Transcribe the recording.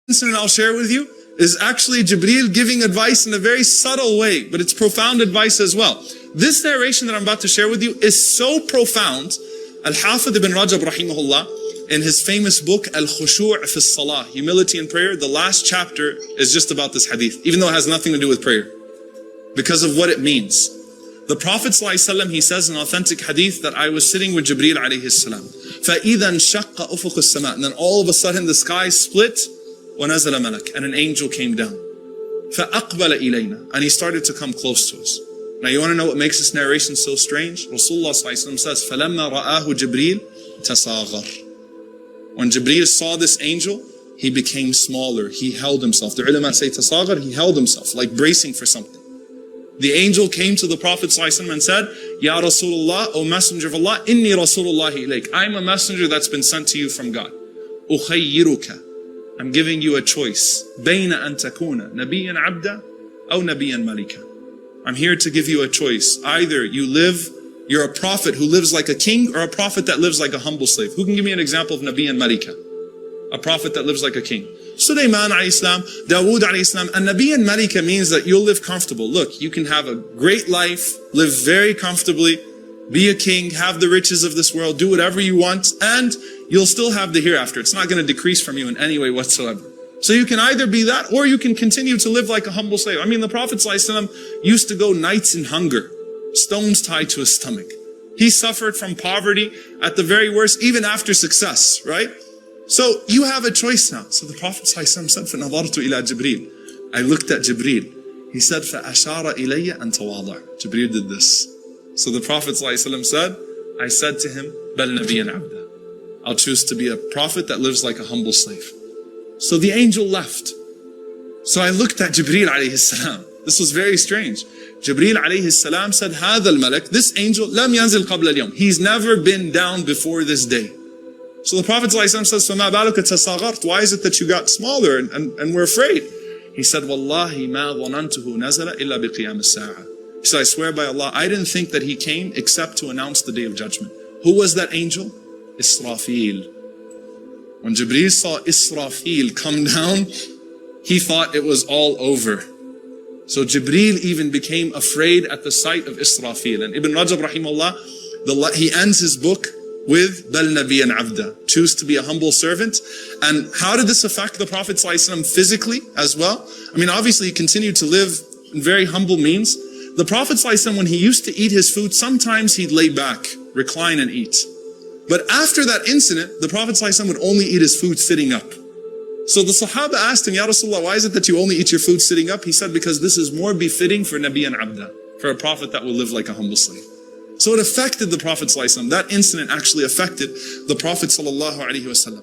incident I'll share with you is actually Jibreel giving advice in a very subtle way, but it's profound advice as well. This narration that I'm about to share with you is so profound. Al-Hafidh ibn Rajab rahimahullah, in his famous book Al-Khushu' fi Salah, Humility in Prayer, the last chapter is just about this hadith, even though it has nothing to do with prayer, because of what it means. The Prophet ﷺ, he says in authentic hadith that I was sitting with Jibreel alayhi salam. فَإِذَا انشَقَّ أُفُقُ السَّمَاءِ, and then all of a sudden the sky split, وَنَزَلَ مَلَكٌ, and an angel came down. فَأَقْبَلَ إِلَيْنَا, and he started to come close to us. Now you want to know what makes this narration so strange? Rasulullah ﷺ says, فَلَمَّا رَآهُ جِبْرِيلٌ تَصَاغَرَ. When Jibreel saw this angel, he became smaller, he held himself. The ulama say tasaghar, he held himself, like bracing for something. The angel came to the Prophet ﷺ and said, Ya Rasulullah, O Messenger of Allah, Inni Rasulullahi ilayk. I'm a messenger that's been sent to you from God. Ukhayyiruka. I'm giving you a choice. Bayna an takuna nabiyyan abda aw nabiyyan malika. I'm here to give you a choice. Either you're a prophet who lives like a king, or a prophet that lives like a humble slave. Who can give me an example of nabiyyan malika? A prophet that lives like a king. Sulaiman alayhi salam, Dawood alayhi salam, and Nabi and Malika means that you'll live comfortable. Look, you can have a great life, live very comfortably, be a king, have the riches of this world, do whatever you want, and you'll still have the hereafter. It's not going to decrease from you in any way whatsoever. So you can either be that, or you can continue to live like a humble slave. I mean, the Prophet ﷺ used to go nights in hunger, stones tied to his stomach. He suffered from poverty at the very worst, even after success, right? So you have a choice now. So the Prophet ﷺ said, فَنَظَرْتُ إِلَى جِبْرِيلٍ. I looked at Jibreel. He said, فَأَشَارَ إِلَيَّ أَن تَوَاضَعْ. Jibreel did this. So the Prophet ﷺ said, I said to him, بَلْ نَبِيًّا عَبْدًا. I'll choose to be a prophet that lives like a humble slave. So the angel left. So I looked at Jibreel alayhi salam. This was very strange. Jibreel alayhi salam said, هَذَا الْمَلَكْ, this angel, لَمْ يَنزِلْ قَبْلَ الْيَوْمِ. He's never been down before this day. So the Prophet ﷺ says, فَمَا بَالُكَ تَصَاغَرْتَ. Why is it that you got smaller and we're afraid? He said, وَاللَّهِ مَا ظَنَنْتُهُ نَزَلَ إِلَّا بِقِيَامِ السَّاعَةِ. He said, I swear by Allah, I didn't think that he came except to announce the day of judgment. Who was that angel? Israfil. When Jibreel saw Israfil come down, he thought it was all over. So Jibreel even became afraid at the sight of Israfil. And Ibn Rajab rahimahullah, he ends his book with Bal Nabiyyan Abda, choose to be a humble servant. And how did this affect the Prophet ﷺ physically as well? I mean, obviously he continued to live in very humble means. The Prophet ﷺ, when he used to eat his food, sometimes he'd lay back, recline and eat. But after that incident, the Prophet ﷺ would only eat his food sitting up. So the Sahaba asked him, Ya Rasulullah, why is it that you only eat your food sitting up? He said, because this is more befitting for Nabiyyan Abda, for a prophet that will live like a humble slave. So it affected the Prophet ﷺ. That incident actually affected the Prophet ﷺ.